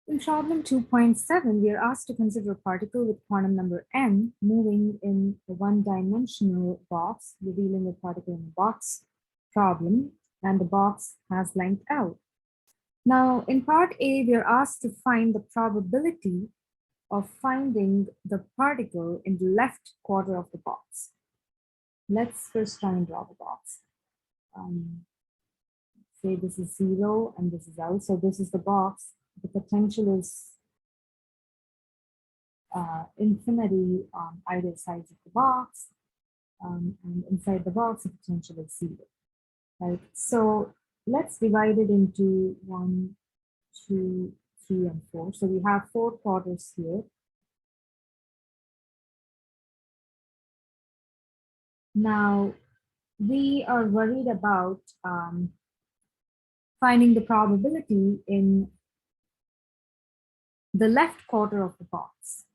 In problem 2.7, we are asked to consider a particle with quantum number n moving in a one-dimensional box, revealing a particle in a box problem, and the box has length L. Now, in part A, we are asked to find the probability of finding the particle in the left quarter of the box. Let's first try and draw the box. Say this is 0 and this is L. So this is the box. The potential is infinity on either sides of the box, and inside the box, the potential is 0, right? So let's divide it into 1, 2, 3, and 4. So we have 4 quarters here. Now, we are worried about finding the probability in the left quarter of the box.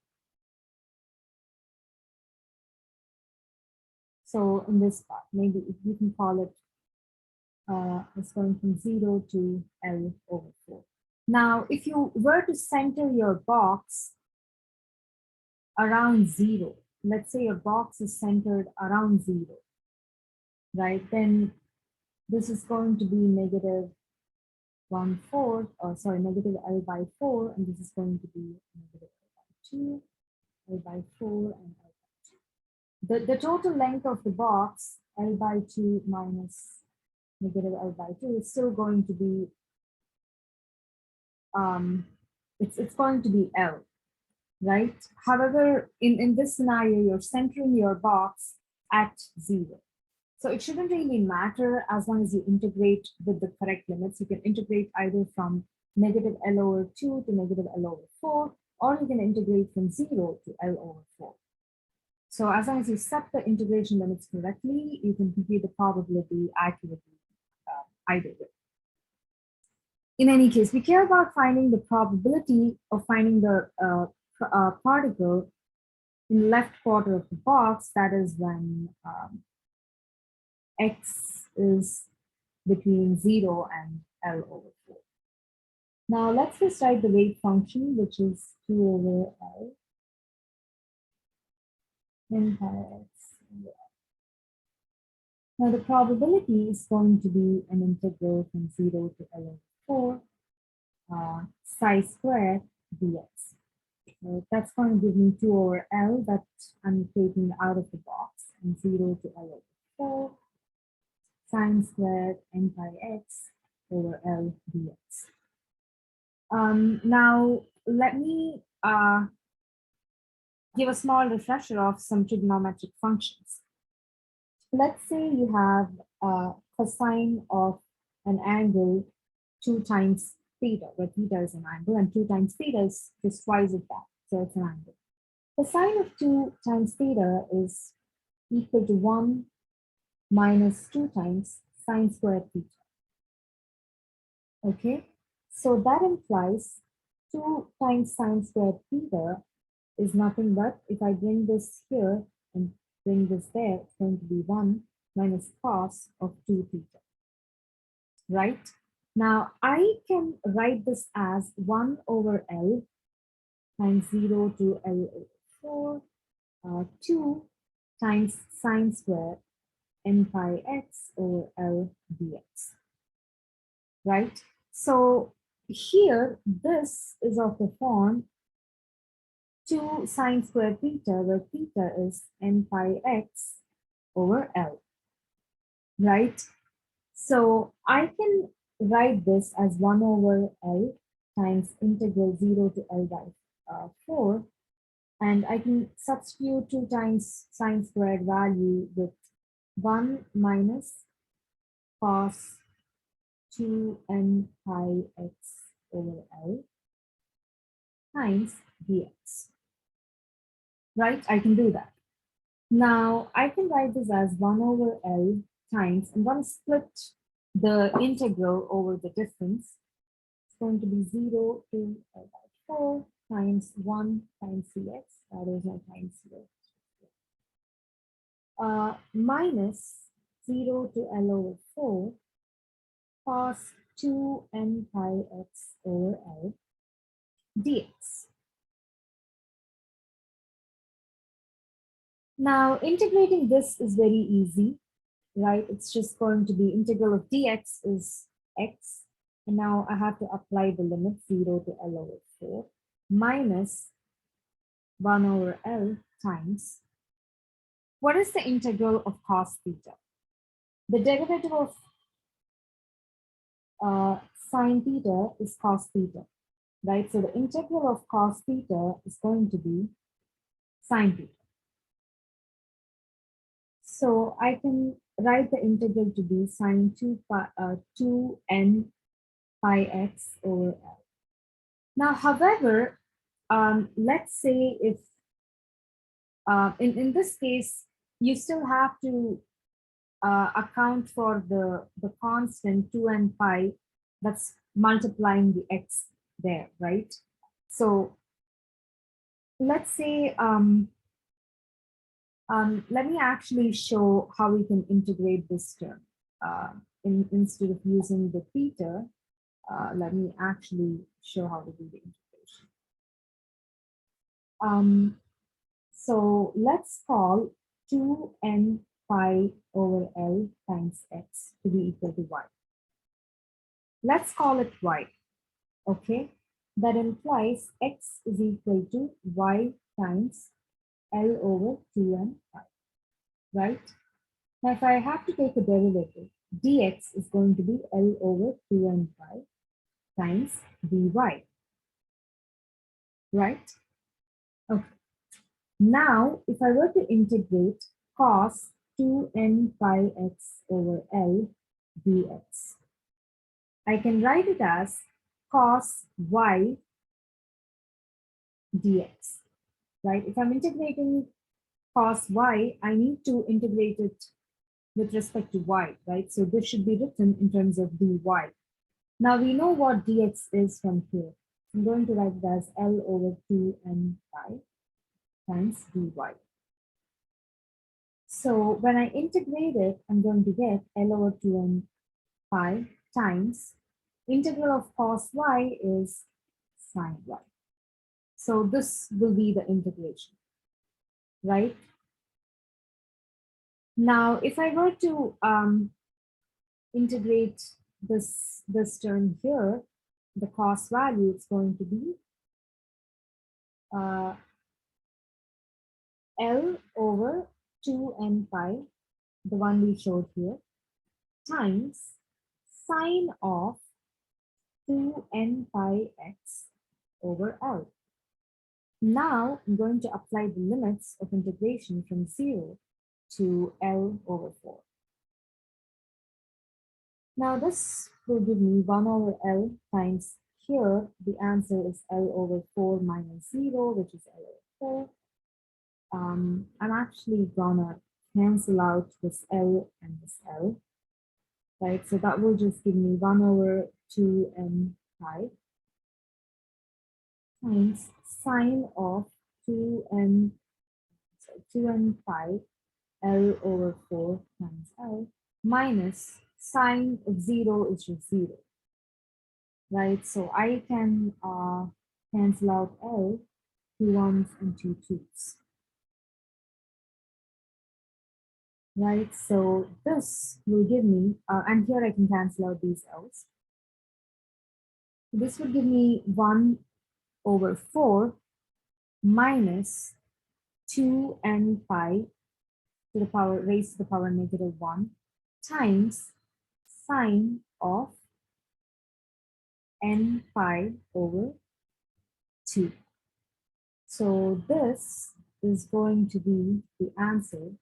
So in this part, maybe if you can call it, it's going from 0 to L over 4. Now, if you were to center your box around 0, let's say your box is centered around 0, right? Then this is going to be negative 1/4, or sorry, negative L by 4, and this is going to be negative L by 2, L by 4, and L by 2. The total length of the box, L by 2 minus negative L by 2, is still going to be, it's going to be L, right? However, in this scenario, you're centering your box at 0. So it shouldn't really matter as long as you integrate with the correct limits. You can integrate either from negative L over 2 to negative L over 4, or you can integrate from 0 to L over 4. So as long as you set the integration limits correctly, you can compute the probability accurately either way. In any case, we care about finding the probability of finding the particle in the left quarter of the box. That is when x is between 0 and L over 4. Now let's just write the wave function, which is 2 over L n pi x over L. Now the probability is going to be an integral from 0 to L over 4 psi squared dx. That's going to give me 2 over L that I'm taking out of the box, and 0 to L over 4 sine squared n pi x over L dx. Now, let me give a small refresher of some trigonometric functions. Let's say you have a cosine of an angle 2 times theta, where theta is an angle, and 2 times theta is just twice of that, so it's an angle. Cosine of 2 times theta is equal to 1 minus 2 times sine squared theta. Okay, so that implies 2 times sine squared theta is nothing but, if I bring this here and bring this there, it's going to be 1 minus cos of 2 theta, right? Now, I can write this as 1 over L times 0 to L over 4, 2 times sine squared n pi x over L dx, right? So here, this is of the form 2 sine squared theta, where theta is n pi x over L, right? So I can write this as 1 over L times integral 0 to L by 4, and I can substitute 2 times sine squared value with 1 minus cos 2 n pi x over L times dx, right? I can do that. Now, I can write this as 1 over L times, I'm going to split the integral over the difference. It's going to be 0 to L by 4 times 1 times cx, that is my times 0, minus 0 to L over 4 cos 2 n pi x over L dx. Now, integrating this is very easy, right? It's just going to be integral of dx is x. And now I have to apply the limit 0 to L over 4 minus 1 over L times. What is the integral of cos theta? The derivative of sine theta is cos theta, right? So the integral of cos theta is going to be sine theta. So I can write the integral to be sine 2n pi x over L. Now, however, let's say if in this case, you still have to account for the constant 2n pi that's multiplying the x there, right? So let's say, let me actually show how we can integrate this term. Instead of using the theta, let me actually show how to do the integration. So let's call 2n pi over L times x to be equal to y. Let's call it y, okay? That implies x is equal to y times L over 2n pi, right? Now, if I have to take a derivative, dx is going to be L over 2n pi times dy, right? Okay. Now, if I were to integrate cos 2n pi x over L dx, I can write it as cos y dx, right? If I'm integrating cos y, I need to integrate it with respect to y, right? So this should be written in terms of dy. Now we know what dx is from here. I'm going to write it as L over 2n pi times dy. So when I integrate it, I'm going to get L over 2n pi times integral of cos y is sine y. So this will be the integration, right? Now, if I were to integrate this term here, the cos value is going to be L over 2n pi, the one we showed here, times sine of 2n pi x over L. Now I'm going to apply the limits of integration from 0 to L over 4. Now this will give me 1 over L times here, the answer is L over 4 minus 0, which is L over 4. I'm actually gonna cancel out this L and this L, right? So that will just give me 1 over 2n pi times sine of 2n pi L over 4 times L minus sine of 0 is just 0, right? So I can cancel out L, 2 1s and 2 2s. Right, so this will give me, and here I can cancel out these L's. This will give me 1 over 4 minus 2n pi to the power, raised to the power negative 1 times sine of n pi over 2. So this is going to be the answer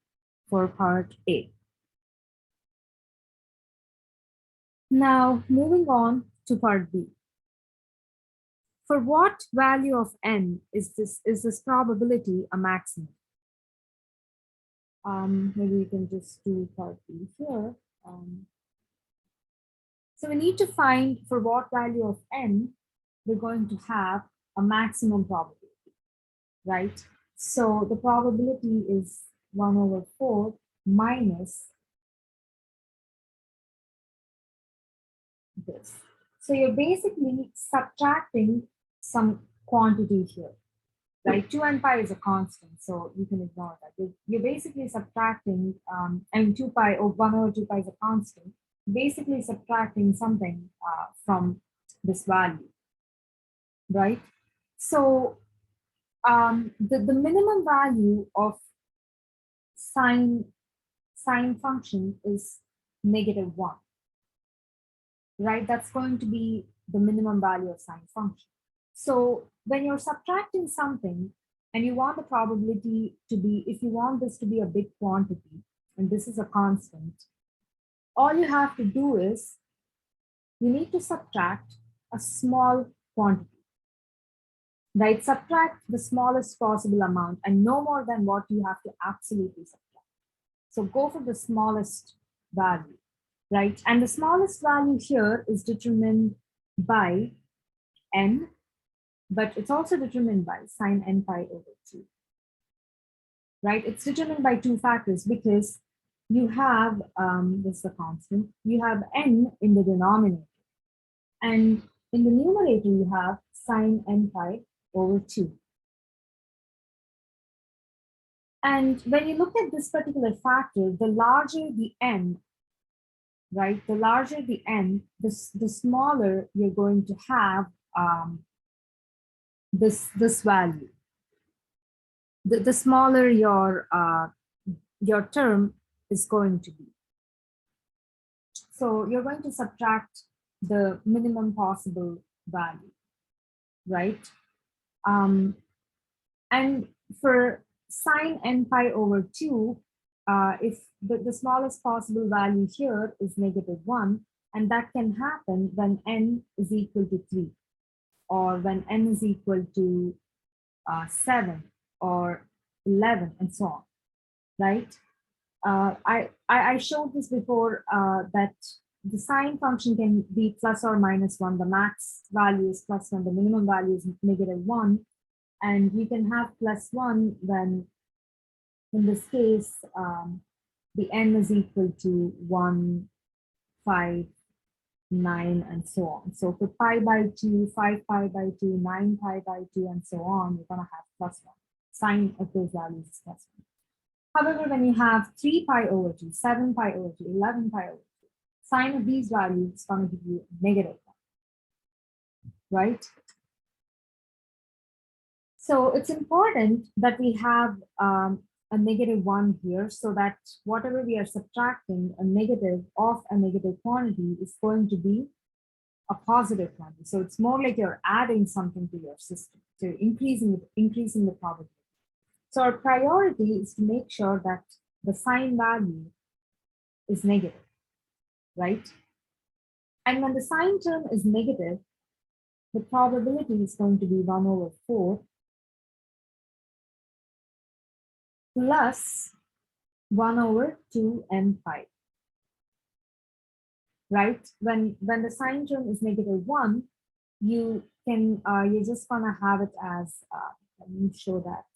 for part A. Now, moving on to part B. For what value of n is this probability a maximum? Maybe we can just do part B here. So we need to find for what value of n we're going to have a maximum probability, right? So the probability is 1 over 4 minus this. So you're basically subtracting some quantity here, right? 2n pi is a constant, so you can ignore that. You're basically subtracting, and 2 pi or 1 over 2 pi is a constant, basically subtracting something from this value, right? So the minimum value of sine function is -1, right? That's going to be the minimum value of sine function. So when you're subtracting something and you want the probability to be, if you want this to be a big quantity, and this is a constant, all you have to do is you need to subtract a small quantity, right? Subtract the smallest possible amount and no more than what you have to absolutely subtract. So go for the smallest value, right? And the smallest value here is determined by n, but it's also determined by sine n pi over 2, right? It's determined by two factors because you have, this is a constant, you have n in the denominator, and in the numerator you have sine n pi over 2. And when you look at this particular factor, the larger the n, right? The larger the n, the smaller you're going to have this value. The smaller your term is going to be. So you're going to subtract the minimum possible value, right? And for sine n pi over 2, if the smallest possible value here is -1, and that can happen when n is equal to 3, or when n is equal to 7 or 11, and so on, right? I showed this before, that the sine function can be plus or -1. The max value is +1, the minimum value is -1. And we can have +1 when, in this case, the n is equal to 1, 5, 9, and so on. So for pi by 2, 5 pi by 2, 9 pi by 2, and so on, you're going to have +1. Sine of those values is +1. However, when you have 3 pi over 2, 7 pi over 2, 11 pi over 2, sine of these values is going to give you -1, right? So it's important that we have a -1 here, so that whatever we are subtracting, a negative of a negative quantity, is going to be a positive quantity. So it's more like you're adding something to your system, to increasing the probability. So our priority is to make sure that the sine value is negative, right? And when the sine term is negative, the probability is going to be 1 over 4 plus 1 over 2n pi, right? When the sine term is -1, you can, you're just gonna have it as, let me show that,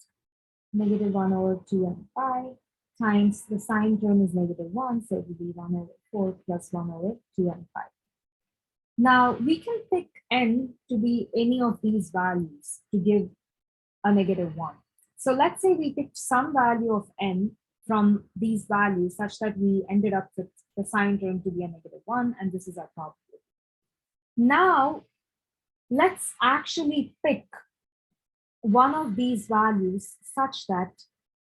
-1 over 2n pi times the sine term is -1, so it will be 1 over 4 plus 1 over 2n pi. Now we can pick n to be any of these values to give a -1. So let's say we picked some value of n from these values such that we ended up with the sine term to be a -1, and this is our probability. Now, let's actually pick one of these values such that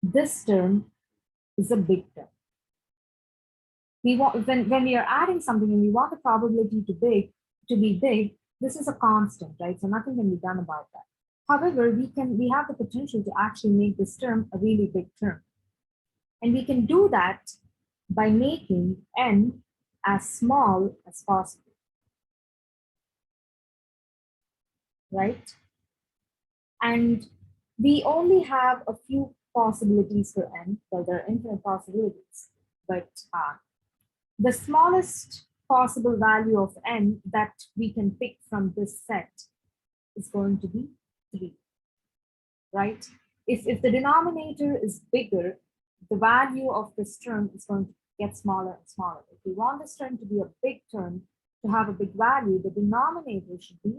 this term is a big term. We want, when we are adding something and we want the probability to be big, this is a constant, right? So nothing can be done about that. However, we have the potential to actually make this term a really big term. And we can do that by making n as small as possible, right? And we only have a few possibilities for n. Well, there are infinite possibilities, but the smallest possible value of n that we can pick from this set is going to be 3, right? If the denominator is bigger, the value of this term is going to get smaller and smaller. If we want this term to be a big term, to have a big value, the denominator should be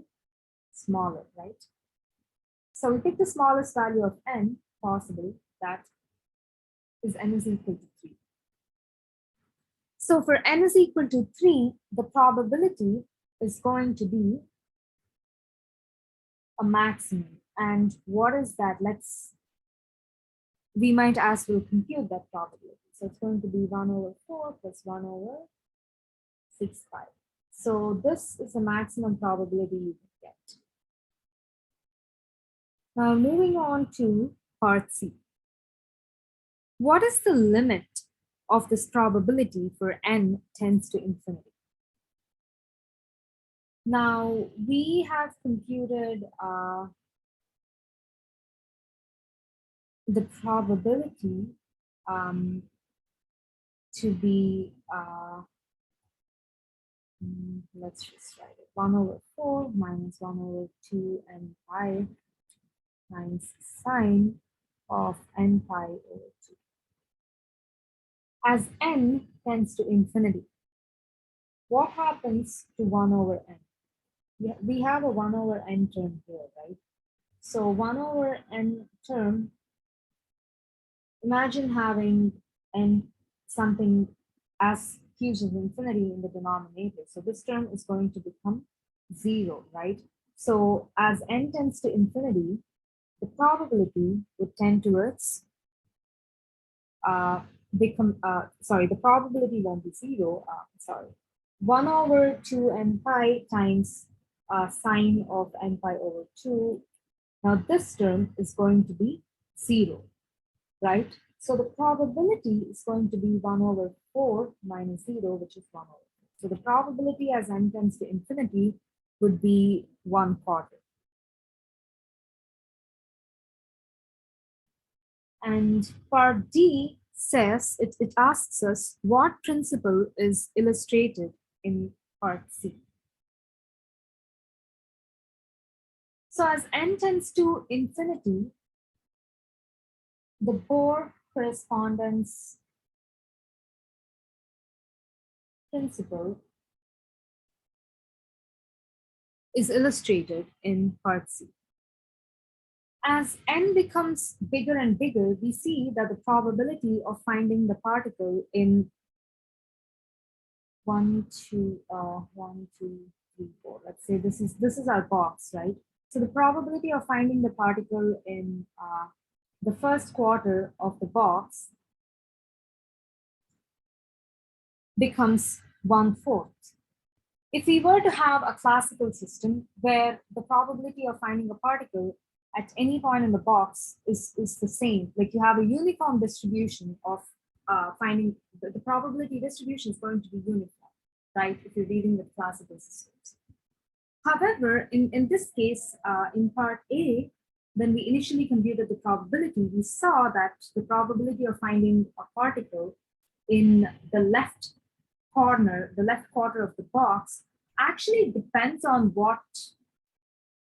smaller, right? So we pick the smallest value of n possible, that is n is equal to 3. So for n is equal to 3, the probability is going to be a maximum. And what is that? We might as well compute that probability. So it's going to be 1 over 4 plus 1 over 6 pi. So this is the maximum probability you can get. Now moving on to part C. What is the limit of this probability for n tends to infinity? Now we have computed the probability to be, let's just write it, 1 over 4 minus 1 over 2 n pi times sine of n pi over 2. As n tends to infinity, what happens to 1 over n? We have a 1 over n term here, right? So 1 over n term, imagine having n something as huge as infinity in the denominator. So this term is going to become 0, right? So as n tends to infinity, the probability would tend towards the probability won't be 0, 1 over 2 n pi times sine of n pi over 2. Now this term is going to be 0, right? So the probability is going to be 1 over 4 minus 0, which is 1 over 4. So the probability as n tends to infinity would be 1/4. And part D says, it asks us what principle is illustrated in part C. So as n tends to infinity, the Bohr correspondence principle is illustrated in part C. As n becomes bigger and bigger, we see that the probability of finding the particle in 1, 2, 3, 4. Let's say this is our box, right? So the probability of finding the particle in the first quarter of the box becomes 1/4. If we were to have a classical system where the probability of finding a particle at any point in the box is the same, like you have a uniform distribution of finding, the probability distribution is going to be uniform, right, if you're dealing with classical systems. However, in this case, in part A, when we initially computed the probability, we saw that the probability of finding a particle in the left corner, the left quarter of the box, actually depends on what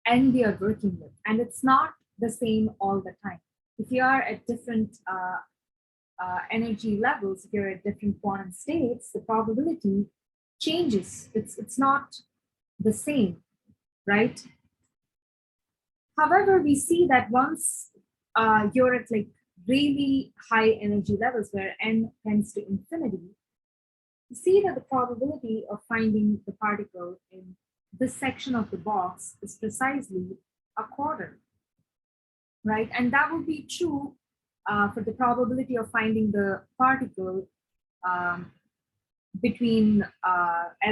n we are working with. And it's not the same all the time. If you are at different energy levels, if you're at different quantum states, the probability changes. It's not the same, right? However, we see that once you're at like really high energy levels where n tends to infinity, you see that the probability of finding the particle in this section of the box is precisely 1/4, right? And that would be true for the probability of finding the particle between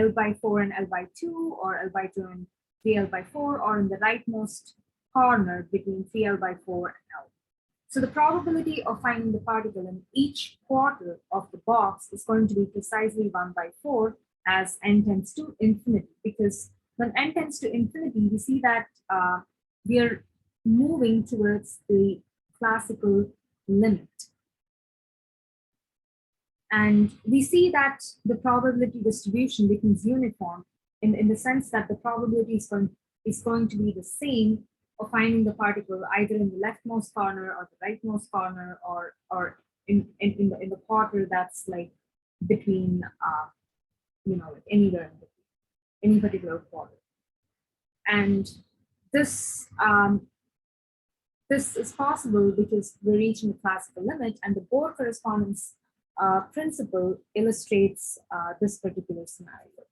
L by 4 and L by 2, or L by 2 and 3L by 4, or in the rightmost corner between 3L by 4 and L. So the probability of finding the particle in each quarter of the box is going to be precisely 1/4 as n tends to infinity, because when n tends to infinity, we see that we are moving towards the classical limit. And we see that the probability distribution becomes uniform in the sense that the probability is going to be the same of finding the particle either in the leftmost corner or the rightmost corner, or in the quarter that's like between like anywhere in between, any particular quarter. And this This is possible because we're reaching a classical limit, and the Bohr correspondence principle illustrates this particular scenario.